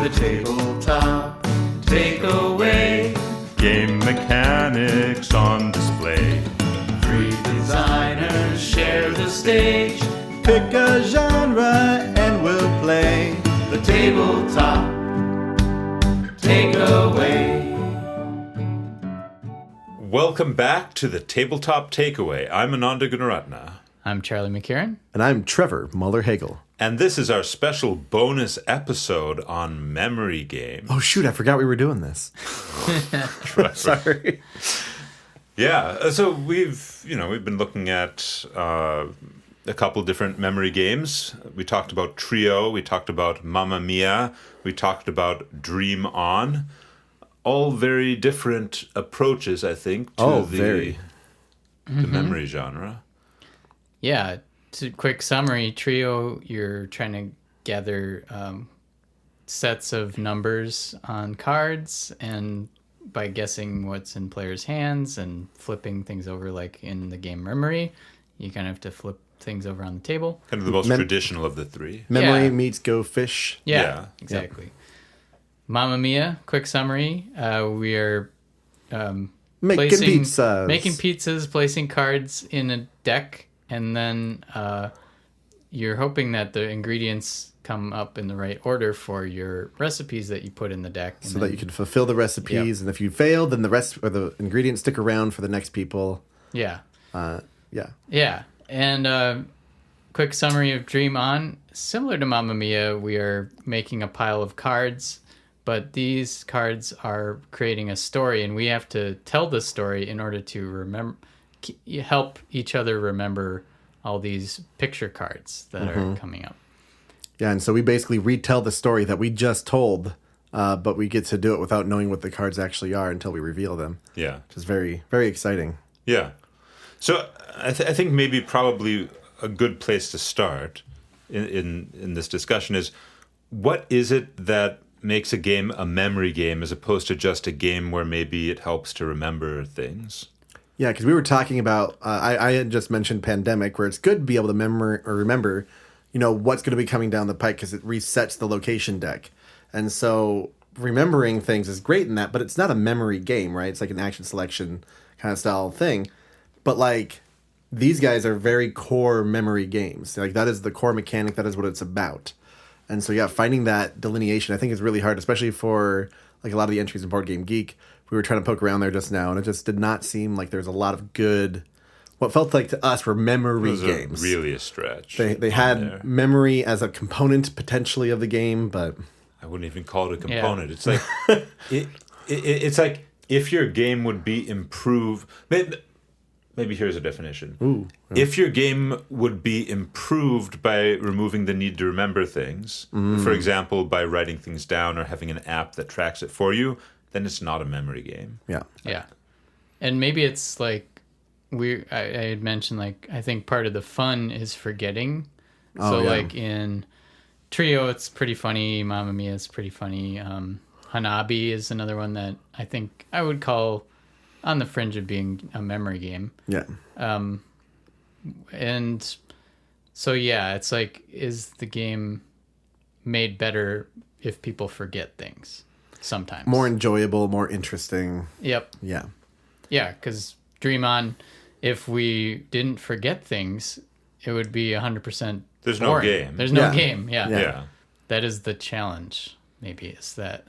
The tabletop takeaway. Game mechanics on display. Three designers share the stage. Pick a genre and we'll play. The tabletop takeaway. Welcome back to the Tabletop Takeaway. I'm Ananda Gunaratna. I'm Charlie McCarran. And I'm Trevor Muller-Hagel. And this is our special bonus episode on memory games. Oh, shoot, I forgot we were doing this. Sorry. Yeah, so we've been looking at a couple different memory games. We talked about Trio, we talked about Mamma Mia, we talked about Dream On. All very different approaches, I think, to the memory genre. Yeah, to quick summary, Trio, you're trying to gather sets of numbers on cards, and by guessing what's in players' hands and flipping things over like in the game Memory, you kind of have to flip things over on the table. Kind of the most traditional of the three. Memory meets Go Fish. Yeah, exactly. Yep. Mamma Mia, quick summary, we are Making pizzas, placing cards in a deck, and then you're hoping that the ingredients come up in the right order for your recipes that you put in the deck. So that you can fulfill the recipes, and if you fail, then the rest or the ingredients stick around for the next people. Yeah. Yeah. And quick summary of Dream On. Similar to Mamma Mia, we are making a pile of cards, but these cards are creating a story, and we have to tell the story in order to help each other remember all these picture cards that are coming up. Yeah, and so we basically retell the story that we just told, but we get to do it without knowing what the cards actually are until we reveal them. Yeah. Which is very, very exciting. Yeah. So I think maybe probably a good place to start in this discussion is, what is it that makes a game a memory game as opposed to just a game where maybe it helps to remember things? Yeah, because we were talking about, I had just mentioned Pandemic, where it's good to be able to remember, what's going to be coming down the pike because it resets the location deck. And so remembering things is great in that, but it's not a memory game, right? It's like an action selection kind of style thing. But like, these guys are very core memory games. Like, that is the core mechanic. That is what it's about. And so, yeah, finding that delineation, I think, is really hard, especially for like a lot of the entries in Board Game Geek. We were trying to poke around there just now, and it just did not seem like there's a lot of good, what felt like to us were memory games. Really a stretch. They had memory as a component potentially of the game, but I wouldn't even call it a component. Yeah. It's like it's like if your game would be improved. Maybe here's a definition. Ooh, If your game would be improved by removing the need to remember things, for example, by writing things down or having an app that tracks it for you, then it's not a memory game. Yeah. Yeah. And maybe it's like, I had mentioned, like, I think part of the fun is forgetting. Like in Trio, it's pretty funny. Mamma Mia is pretty funny. Hanabi is another one that I think I would call on the fringe of being a memory game. Yeah. And so, yeah, it's like, is the game made better if people forget things sometimes? More enjoyable, more interesting. Yep. Yeah. Yeah, because Dream On, if we didn't forget things, it would be 100% There's boring. no game. There's no game, yeah. Yeah. That is the challenge, maybe, is that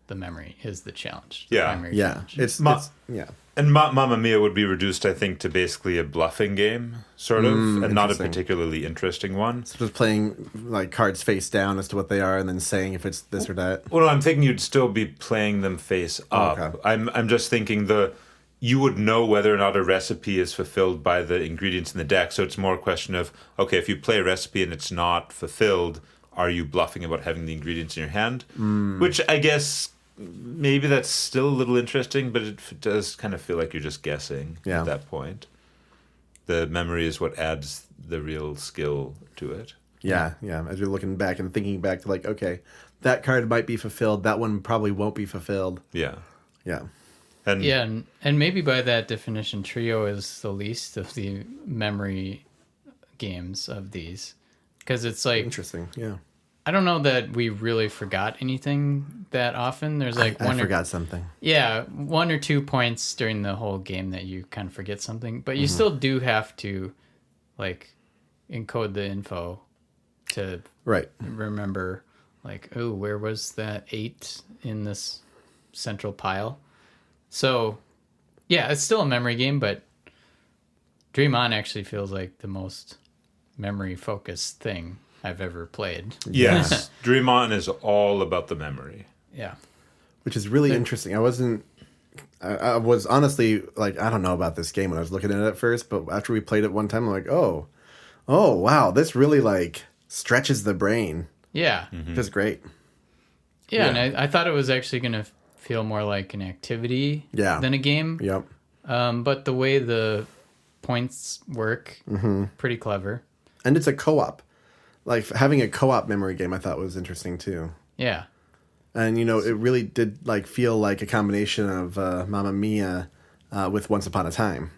the memory is the challenge. Yeah. Primary Yeah. challenge. And Mamma Mia would be reduced, I think, to basically a bluffing game, sort of, and not a particularly interesting one. So just playing like cards face down as to what they are, and then saying if it's this or that. Well, I'm thinking you'd still be playing them face up. Okay. I'm just thinking you would know whether or not a recipe is fulfilled by the ingredients in the deck. So it's more a question of, okay, if you play a recipe and it's not fulfilled, are you bluffing about having the ingredients in your hand? Which I guess maybe that's still a little interesting, but it does kind of feel like you're just guessing at that point. The memory is what adds the real skill to it. Yeah. As you're looking back and thinking back to like, okay, that card might be fulfilled. That one probably won't be fulfilled. Yeah. And maybe by that definition, Trio is the least of the memory games of these, because it's like, interesting. Yeah, I don't know that we really forgot anything that often. There's like I forgot something. 1 or 2 points during the whole game that you kind of forget something, but you still do have to like encode the info to Right. remember like, oh, where was that 8 in this central pile? So yeah, it's still a memory game, but Dream On actually feels like the most memory focused thing I've ever played. Yes. Dream On is all about the memory. Yeah. Which is really interesting. I was honestly like, I don't know about this game when I was looking at it at first, but after we played it one time, I'm like, oh wow, this really like stretches the brain. Yeah. Which is great. Yeah, and I thought it was actually going to feel more like an activity than a game. Yep. But the way the points work, pretty clever. And it's a co-op. Like having a co-op memory game, I thought was interesting too. Yeah. And it really did like feel like a combination of Mamma Mia with Once Upon a Time.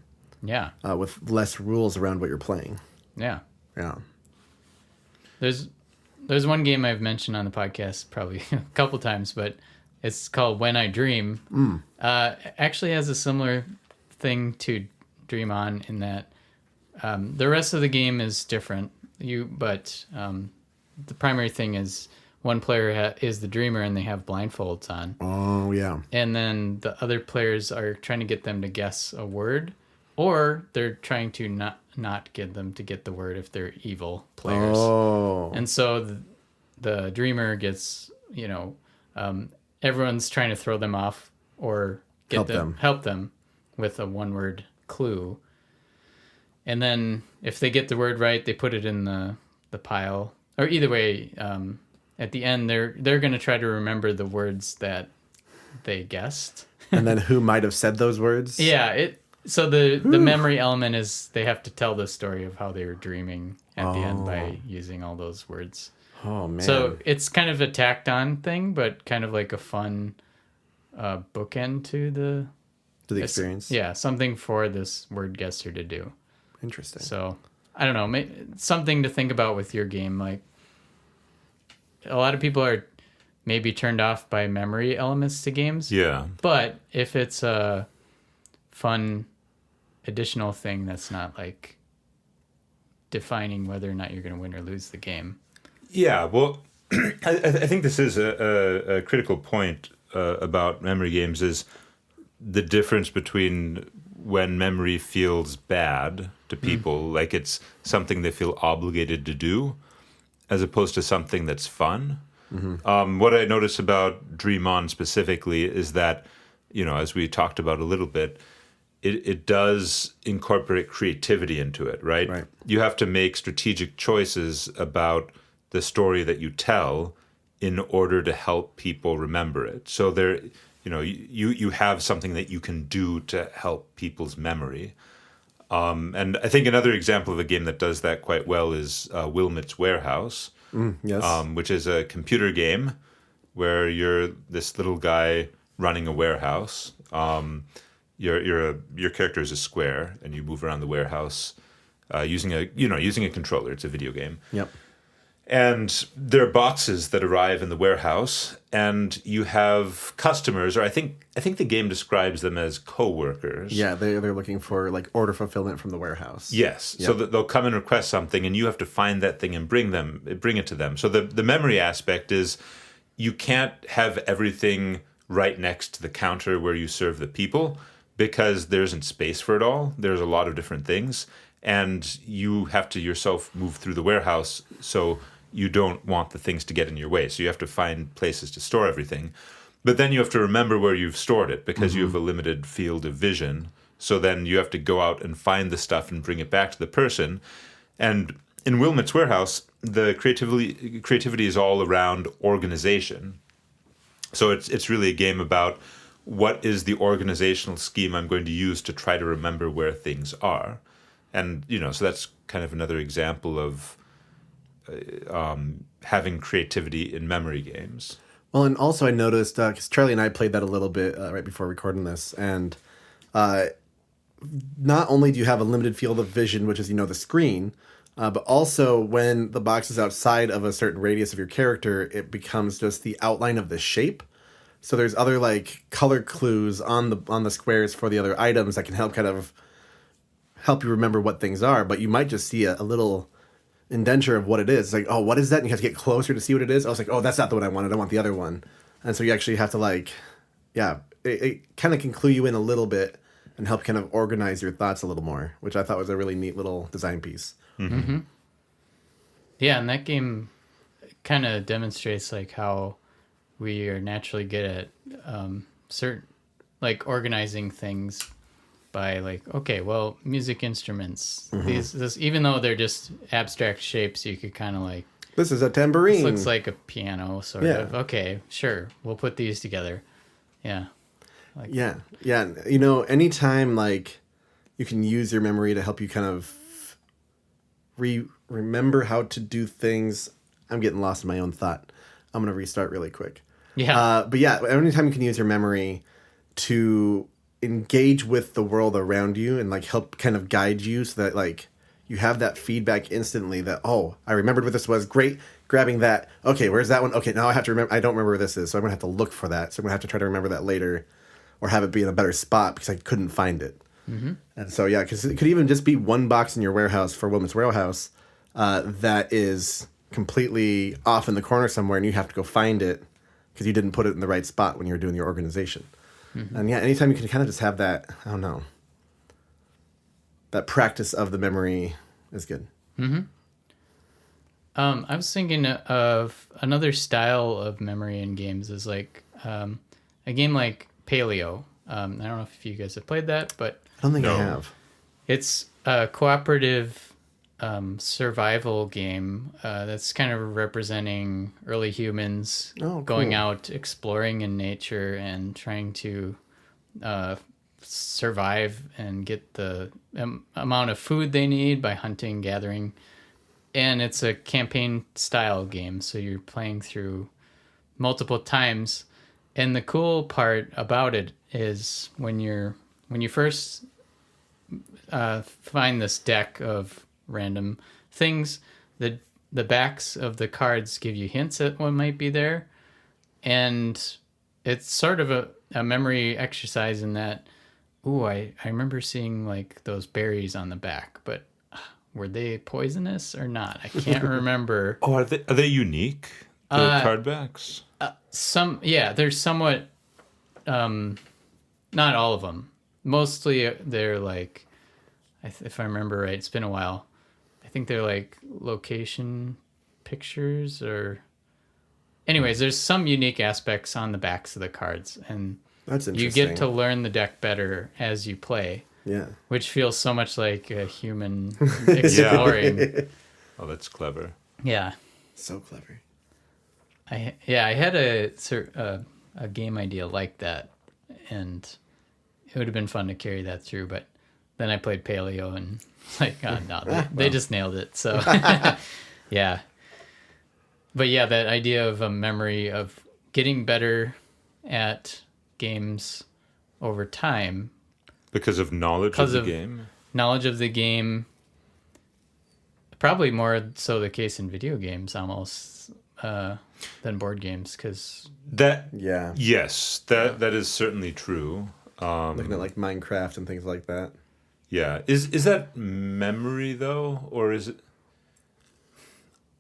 Yeah. With less rules around what you're playing. Yeah. Yeah. There's one game I've mentioned on the podcast probably a couple times, but it's called When I Dream. Actually has a similar thing to Dream On in that the rest of the game is different. But the primary thing is one player is the dreamer and they have blindfolds on. Oh, yeah. And then the other players are trying to get them to guess a word, or they're trying to not get them to get the word if they're evil players. Oh. And so the dreamer gets, everyone's trying to throw them off or help them with a one-word clue. And then if they get the word right, they put it in the pile. Or either way, at the end, they're going to try to remember the words that they guessed. And then who might have said those words? Yeah. So the memory element is they have to tell the story of how they were dreaming at the end by using all those words. Oh, man. So it's kind of a tacked on thing, but kind of like a fun bookend to the experience. Yeah, something for this word guesser to do. Interesting. So, I don't know, something to think about with your game. Like, a lot of people are maybe turned off by memory elements to games. Yeah. But if it's a fun additional thing that's not like defining whether or not you're going to win or lose the game. Yeah, well, I think this is a critical point about memory games is the difference between when memory feels bad to people, like it's something they feel obligated to do, as opposed to something that's fun. What I notice about Dream On specifically is that, as we talked about a little bit, it does incorporate creativity into it, right? Right. You have to make strategic choices about the story that you tell in order to help people remember it. So there, you have something that you can do to help people's memory. And I think another example of a game that does that quite well is Wilmot's Warehouse, Yes. which is a computer game where you're this little guy running a warehouse. Your character is a square, and you move around the warehouse using a controller. It's a video game. Yep. And there are boxes that arrive in the warehouse, and you have customers, or I think the game describes them as co-workers. Yeah, they're looking for like order fulfillment from the warehouse. Yes. Yep. So that they'll come and request something, and you have to find that thing and bring it to them. So the memory aspect is you can't have everything right next to the counter where you serve the people because there isn't space for it all. There's a lot of different things, and you have to yourself move through the warehouse. So you don't want the things to get in your way. So you have to find places to store everything. But then you have to remember where you've stored it because you have a limited field of vision. So then you have to go out and find the stuff and bring it back to the person. And in Wilmot's Warehouse, the creativity is all around organization. So it's really a game about what is the organizational scheme I'm going to use to try to remember where things are. And, so that's kind of another example of having creativity in memory games. Well, and also I noticed, because Charlie and I played that a little bit right before recording this, and not only do you have a limited field of vision, which is, the screen, But also, when the box is outside of a certain radius of your character, it becomes just the outline of the shape. So there's other like color clues on the squares for the other items that can help help you remember what things are. But you might just see a little indenture of what it is. It's like, oh, what is that? And you have to get closer to see what it is. I was like, oh, that's not the one I wanted. I want the other one. And so you actually have to it kind of can clue you in a little bit and help kind of organize your thoughts a little more, which I thought was a really neat little design piece. Mm-hmm. Yeah, and that game kind of demonstrates like how we are naturally good at certain like organizing things by like, okay, well, music instruments. This even though they're just abstract shapes, you could kind of like, this is a tambourine. this looks like a piano sort of. Okay, sure, we'll put these together. Yeah. Yeah. You know, anytime like you can use your memory to help you kind of remember how to do things. I'm getting lost in my own thought. I'm going to restart really quick. Yeah. But yeah, anytime you can use your memory to engage with the world around you and like help kind of guide you so that like you have that feedback instantly that, oh, I remembered what this was. Great. Grabbing that. Okay, where's that one? Okay, now I have to remember. I don't remember where this is, so I'm going to have to look for that. So I'm going to have to try to remember that later or have it be in a better spot because I couldn't find it. Mm-hmm. And so, yeah, because it could even just be one box in your warehouse for Women's Warehouse that is completely off in the corner somewhere and you have to go find it because you didn't put it in the right spot when you were doing your organization. Mm-hmm. And yeah, anytime you can kind of just have that, I don't know, that practice of the memory is good. Mm-hmm. I was thinking of another style of memory in games is like a game like Paleo. I don't know if you guys have played that, but I don't think I have. It's a cooperative survival game that's kind of representing early humans going out exploring in nature and trying to survive and get the amount of food they need by hunting, gathering. And it's a campaign style game, so you're playing through multiple times. And the cool part about it is when you first find this deck of random things, the backs of the cards give you hints at what might be there. And it's sort of a memory exercise in that, I remember seeing like those berries on the back, but were they poisonous or not? I can't remember. Oh, are they unique? The card backs? They're somewhat, not all of them. Mostly they're like, if I remember right, it's been a while. I think they're like location pictures or... Anyways, there's some unique aspects on the backs of the cards, and that's interesting. You get to learn the deck better as you play. Yeah. Which feels so much like a human exploring. Oh, that's clever. Yeah. So clever. I had a game idea like that, and it would have been fun to carry that through, but then I played Paleo and like, oh no, they just nailed it. So yeah. But yeah, that idea of a memory of getting better at games over time. Because of knowledge of the game? Knowledge of the game. Probably more so the case in video games almost than board games. Yes, that is certainly true. Looking at like Minecraft and things like that. Yeah. Is that memory though? Or is it...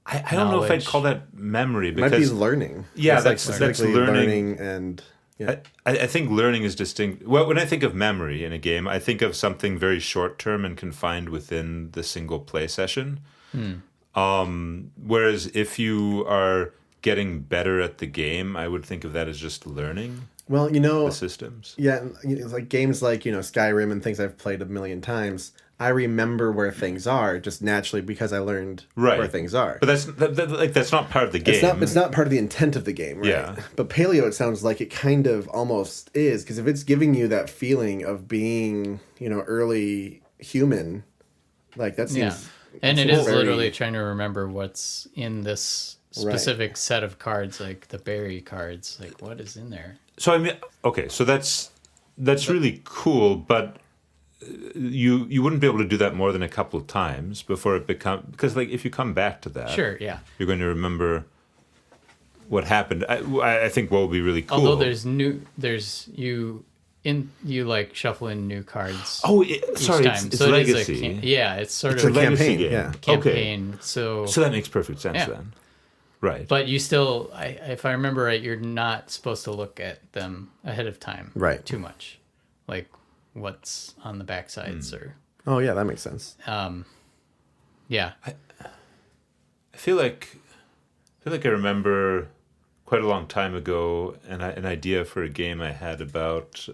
I don't know if I'd call that memory. Because, it might be learning. Yeah, that's learning and... Yeah. I think learning is distinct. Well, when I think of memory in a game, I think of something very short term and confined within the single play session. Whereas if you are getting better at the game, I would think of that as just learning. Well, the systems. Yeah, like games like Skyrim and things I've played a million times. I remember where things are just naturally because I learned where things are. But that's not part of the game. It's not part of the intent of the game, right? Yeah. But Paleo, it sounds like it kind of almost is, because if it's giving you that feeling of being, early human, like that seems... Yeah. And it is literally trying to remember what's in this specific set of cards, like the berry cards. Like, what is in there? So, I mean, okay, so that's really cool, but... you wouldn't be able to do that more than a couple of times before it because like if you come back to that, Sure, yeah. you're going to remember what happened. I think what will be really cool. Although you like shuffle in new cards. Oh, each sorry, time. it's so it is legacy. it's sort It's of a a legacy campaign, game. yeah. campaign. So that makes perfect sense Yeah. then. Right. but you still, if I remember right, you're not supposed to look at them ahead of time. Right. Too much, like what's on the backsides or Oh yeah, that makes sense. yeah. I feel like I remember quite a long time ago an idea for a game I had about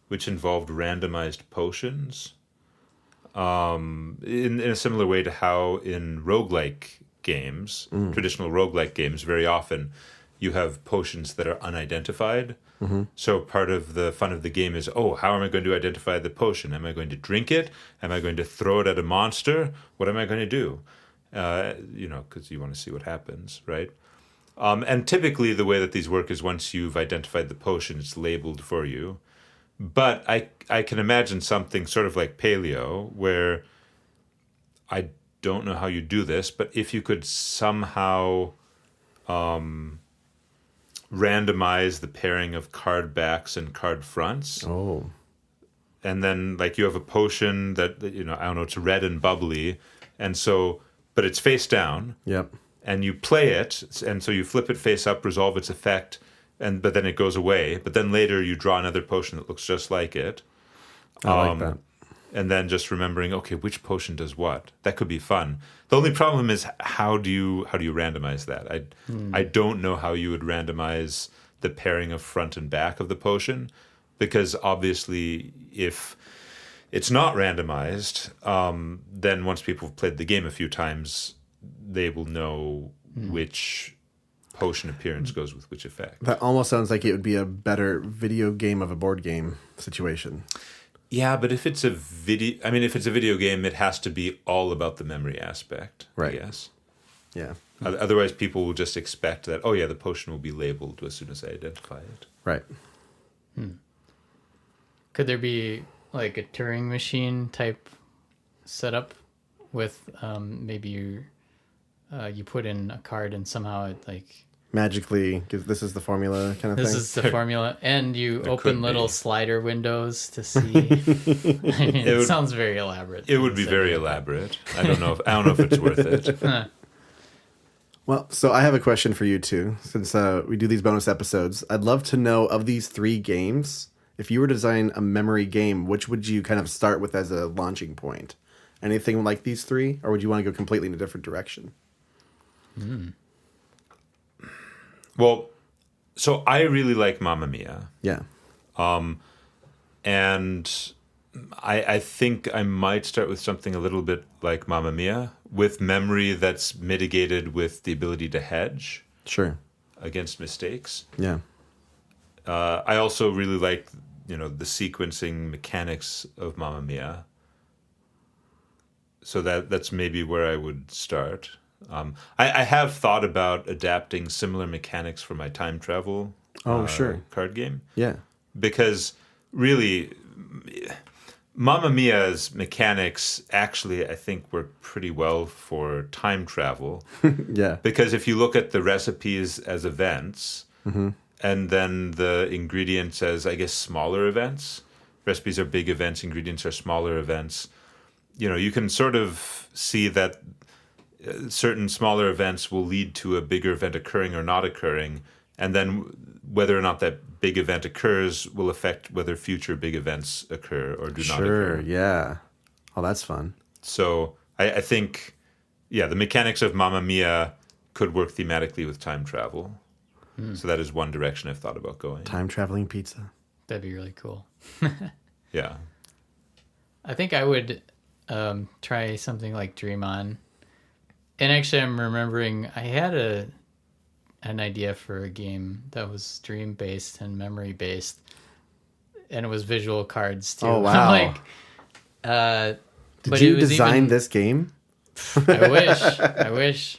which involved randomized potions. In a similar way to how in roguelike games, traditional roguelike games, very often you have potions that are unidentified. So part of the fun of the game is, how am I going to identify the potion? Am I going to drink it? Am I going to throw it at a monster? What am I going to do? Because you want to see what happens, right? And typically the way that these work is once you've identified the potion, it's labeled for you. But I can imagine something sort of like Paleo, where I don't know how you do this, but if you could somehow randomize the pairing of card backs and card fronts. Oh. And then like you have a potion that I don't know, it's red and bubbly. And so, but it's face down. Yep. And you play it, and so you flip it face up, resolve its effect, but then it goes away. But then later you draw another potion that looks just like it. I like that. And then just remembering, okay, which potion does what? That could be fun. The only problem is how do you randomize that? I don't know how you would randomize the pairing of front and back of the potion, because obviously if it's not randomized, then once people have played the game a few times, they will know which potion appearance goes with which effect. That almost sounds like it would be a better video game of a board game situation. Yeah, but if it's a video game, it has to be all about the memory aspect, Right. I guess. Yeah. Otherwise, people will just expect that, the potion will be labeled as soon as I identify it. Right. Could there be like a Turing machine type setup with maybe you put in a card and somehow it like Magically, because this is the formula kind of this thing. is the formula, and you There open could little be. slider windows to see. I mean, it sounds very elaborate. It would be very elaborate. I don't know if it's worth it. Well, so I have a question for you too. Since we do these bonus episodes, I'd love to know, of these 3 games, if you were to design a memory game, which would you kind of start with as a launching point? Anything like these 3, or would you want to go completely in a different direction? Well, so I really like Mamma Mia. Yeah. And I think I might start with something a little bit like Mamma Mia, with memory that's mitigated with the ability to hedge Sure. against mistakes. Yeah. I also really like, the sequencing mechanics of Mamma Mia. So that's maybe where I would start. I have thought about adapting similar mechanics for my time travel Sure. card game. Yeah. Because really, Mamma Mia's mechanics actually, I think, work pretty well for time travel. Yeah. Because if you look at the recipes as events, and then the ingredients as, I guess, smaller events, recipes are big events, ingredients are smaller events, you can sort of see that certain smaller events will lead to a bigger event occurring or not occurring, and then whether or not that big event occurs will affect whether future big events occur or do not Sure. occur. Yeah. Oh, that's fun. So I think, the mechanics of Mamma Mia could work thematically with time travel. So that is one direction I've thought about going. Time traveling pizza. That'd be really cool. Yeah. I think I would try something like Dream On. And actually, I'm remembering I had an idea for a game that was dream based and memory based, and it was visual cards too. Oh, wow. I'm like, Did you design this game? I wish.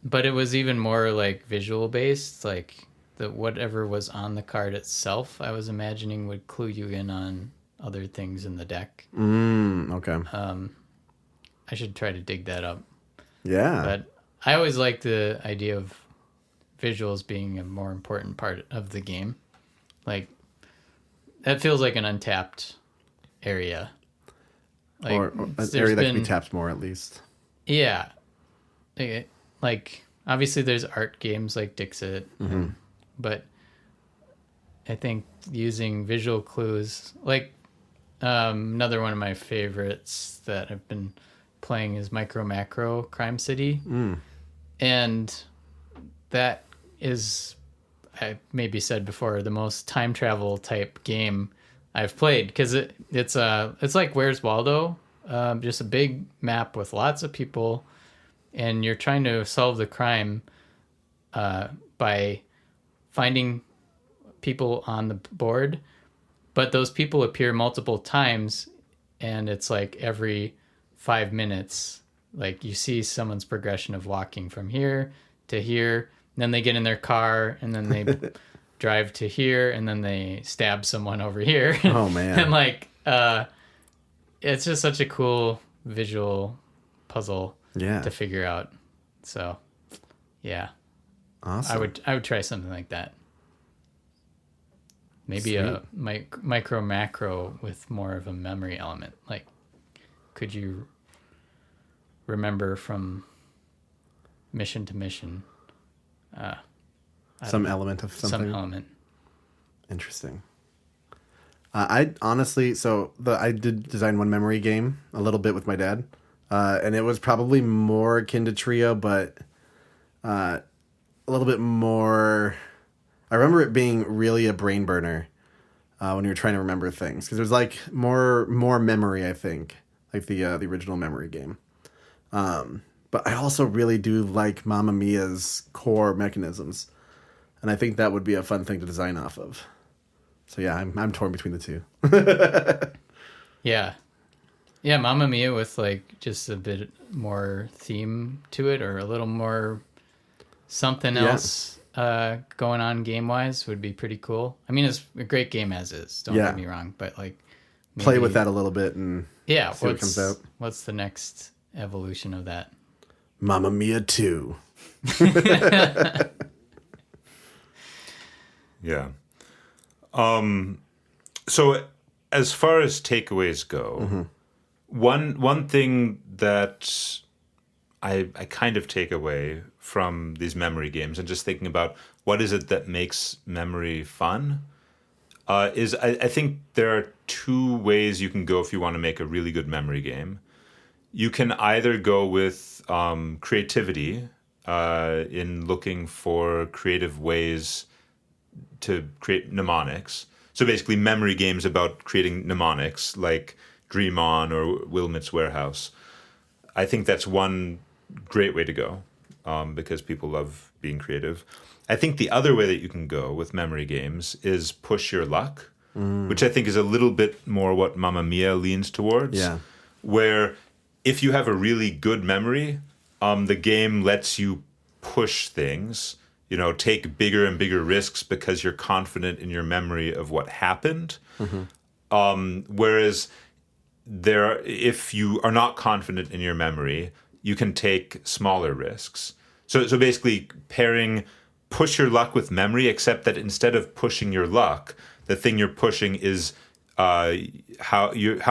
But it was even more like visual based, like whatever was on the card itself, I was imagining would clue you in on other things in the deck. Okay. I should try to dig that up. Yeah. But I always like the idea of visuals being a more important part of the game. Like, that feels like an untapped area. Like, or an there's area that can be been- tapped more, at least. Yeah. Like, obviously there's art games like Dixit, but I think using visual clues, like another one of my favorites that I've been playing is Micro Macro Crime City. And that is, I maybe said before, the most time travel type game I've played, because it's like Where's Waldo, just a big map with lots of people, and you're trying to solve the crime by finding people on the board, but those people appear multiple times, and it's like every 5 minutes, like you see someone's progression of walking from here to here, and then they get in their car, and then they drive to here, and then they stab someone over here. Oh, man. And like it's just such a cool visual puzzle Yeah. to figure out. So yeah, Awesome. I would try something like that. Maybe a micro macro with more of a memory element. Like, could you remember from mission to mission Some element of something. some element? Interesting. I honestly, I did design one memory game a little bit with my dad, and it was probably more akin to Trio, but a little bit more. I remember it being really a brain burner when you were trying to remember things, because there's like more memory, I think, like the original memory game. But I also really do like Mamma Mia's core mechanisms, and I think that would be a fun thing to design off of. So yeah, I'm torn between the two. Yeah, Mamma Mia with like just a bit more theme to it, or a little more something else going on game wise would be pretty cool. I mean, it's a great game as is. Don't get me wrong, but like Play with that a little bit and see what comes out. What's the next evolution of that? Mamma Mia 2. Yeah. So as far as takeaways go, one thing that I kind of take away from these memory games, and just thinking about what is it that makes memory fun, is I think there are two ways you can go if you want to make a really good memory game. You can either go with creativity in looking for creative ways to create mnemonics. So basically memory games about creating mnemonics like Dream On or Wilmot's Warehouse. I think that's one great way to go because people love being creative. I think the other way that you can go with memory games is push your luck, which I think is a little bit more what Mamma Mia leans towards. Yeah. Where if you have a really good memory, the game lets you push things, take bigger and bigger risks because you're confident in your memory of what happened. Whereas if you are not confident in your memory, you can take smaller risks. So basically pairing push your luck with memory, except that instead of pushing your luck, the thing you're pushing is how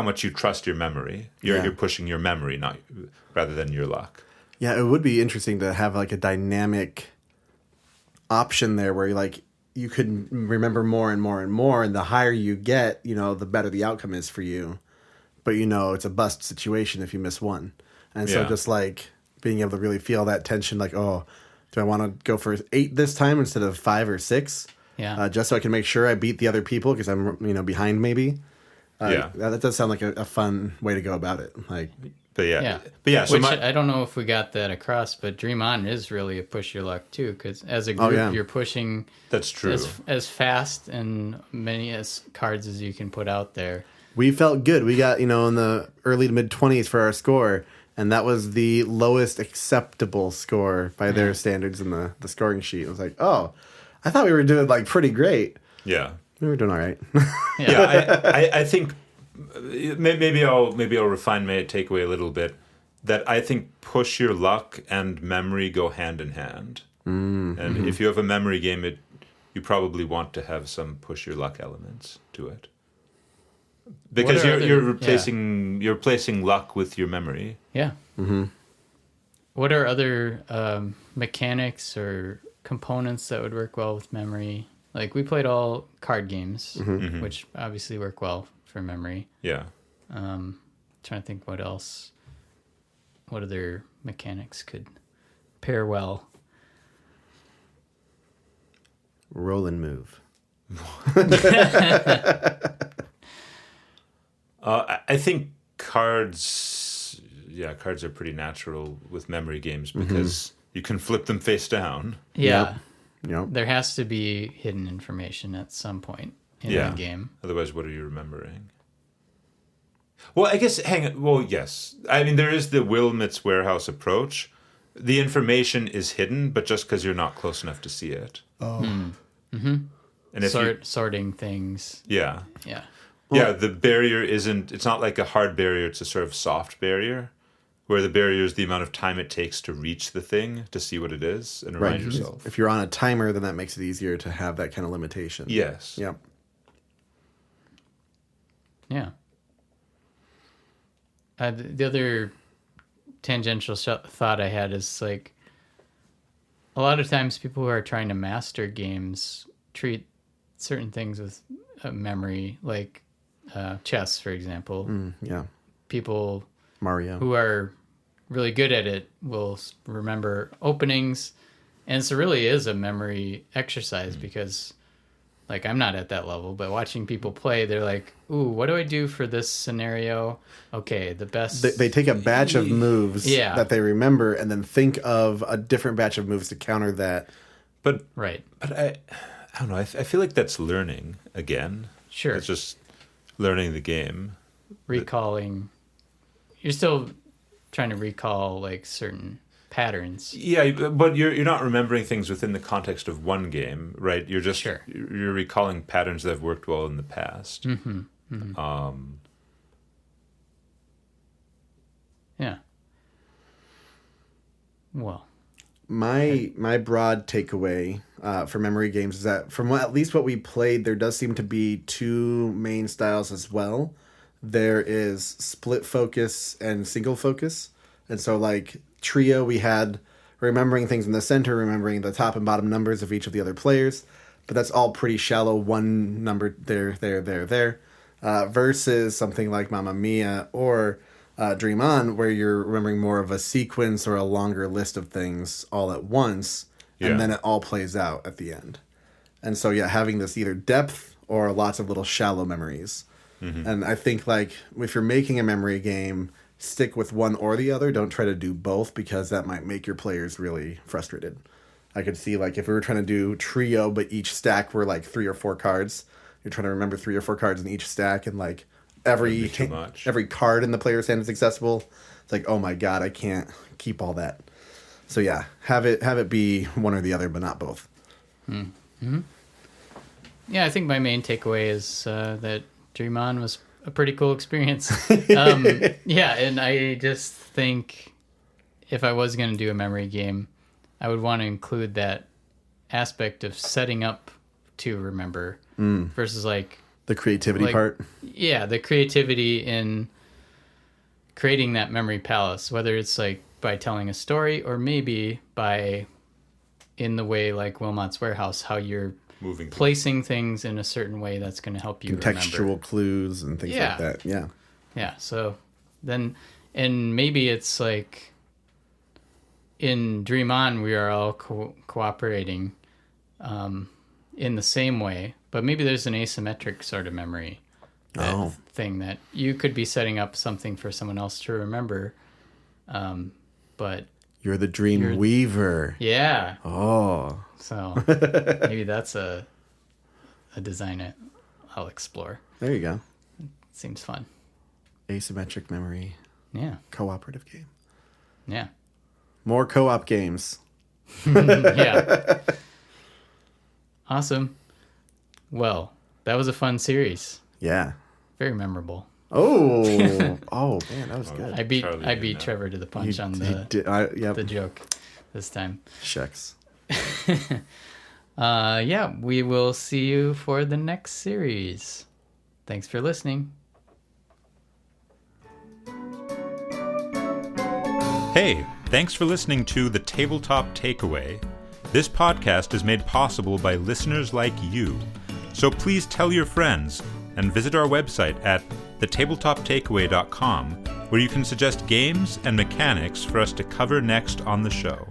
much you trust your memory. You're pushing your memory, not rather than your luck. Yeah, it would be interesting to have like a dynamic option there where you could remember more and more and more, and the higher you get, the better the outcome is for you. But it's a bust situation if you miss one. And so just like being able to really feel that tension, like, oh, do I want to go for 8 this time instead of 5 or 6? Yeah. Just so I can make sure I beat the other people because I'm behind maybe. That does sound like a fun way to go about it. But so I don't know if we got that across, but Dream On is really a push your luck too, because as a group you're pushing. That's true. As fast and many as cards as you can put out there. We felt good. We got in the early to mid 20s for our score, and that was the lowest acceptable score by their standards in the scoring sheet. I was like, oh, I thought we were doing pretty great. Yeah. We were doing all right. I think maybe I'll refine my takeaway a little bit. That I think push your luck and memory go hand in hand. And if you have a memory game, you probably want to have some push your luck elements to it, because you're replacing luck with your memory. Yeah. What are other mechanics or components that would work well with memory? Like, we played all card games, which obviously work well for memory. Yeah. Trying to think what else. What other mechanics could pair well? Roll and move. I think cards are pretty natural with memory games because you can flip them face down. Yeah. Yep. There has to be hidden information at some point in the game. Otherwise, what are you remembering? Well, I guess, yes. I mean, there is the Wilmot's Warehouse approach. The information is hidden, but just because you're not close enough to see it. Oh. And if sorting things. Yeah. Yeah. Yeah, the barrier it's not like a hard barrier, it's a sort of soft barrier, where the barrier is the amount of time it takes to reach the thing, to see what it is, and remind yourself. If you're on a timer, then that makes it easier to have that kind of limitation. Yes. Yep. Yeah. The other tangential thought I had is, like, a lot of times people who are trying to master games treat certain things with memory, like chess, for example. Yeah. People Mario. who are really good at it will remember openings, and so really is a memory exercise because, like, I'm not at that level, but watching people play, they're like, ooh, what do I do for this scenario? Okay, the best... They take a batch of moves that they remember and then think of a different batch of moves to counter that. But right. But I don't know. I feel like that's learning again. Sure. It's just learning the game. Recalling. You're still trying to recall, like, certain patterns. Yeah, but you're not remembering things within the context of one game, right? You're just you're recalling patterns that have worked well in the past. Yeah. Well, my broad takeaway for memory games is that from at least what we played, there does seem to be two main styles as well. There is split focus and single focus, and so, like, Trio, we had remembering things in the center, remembering the top and bottom numbers of each of the other players, but that's all pretty shallow, one number there, versus something like Mamma Mia or Dream On, where you're remembering more of a sequence or a longer list of things all at once, and then it all plays out at the end. And so, having this either depth or lots of little shallow memories. And I think, like, if you're making a memory game, stick with one or the other. Don't try to do both, because that might make your players really frustrated. I could see, like, if we were trying to do Trio, but each stack were like 3 or 4 cards, you're trying to remember 3 or 4 cards in each stack, and, like, every card in the player's hand is accessible. It's like, oh my god, I can't keep all that. So have it be one or the other, but not both. Yeah, I think my main takeaway is that Dream On was a pretty cool experience. And I just think if I was going to do a memory game, I would want to include that aspect of setting up to remember versus, like, the creativity part. Yeah, the creativity in creating that memory palace, whether it's, like, by telling a story or maybe by, in the way like Wilmot's Warehouse, how you're placing things in a certain way that's going to help you contextual remember. Clues and things like that. Yeah. So then, and maybe it's like in Dream On, we are all cooperating in the same way, but maybe there's an asymmetric sort of memory thing that you could be setting up something for someone else to remember, but you're the dream weaver. Yeah. Oh. So maybe that's a design I'll explore. There you go. Seems fun. Asymmetric memory. Yeah. Cooperative game. Yeah. More co-op games. Yeah. Awesome. Well, that was a fun series. Yeah. Very memorable. Oh, oh man, that was good. I beat Charlie didn't know. Trevor to the punch on Yep. the joke this time. Shucks. Yeah, we will see you for the next series. Thanks for listening. Hey, thanks for listening to The Tabletop Takeaway. This podcast is made possible by listeners like you. So please tell your friends and visit our website at thetabletoptakeaway.com, where you can suggest games and mechanics for us to cover next on the show.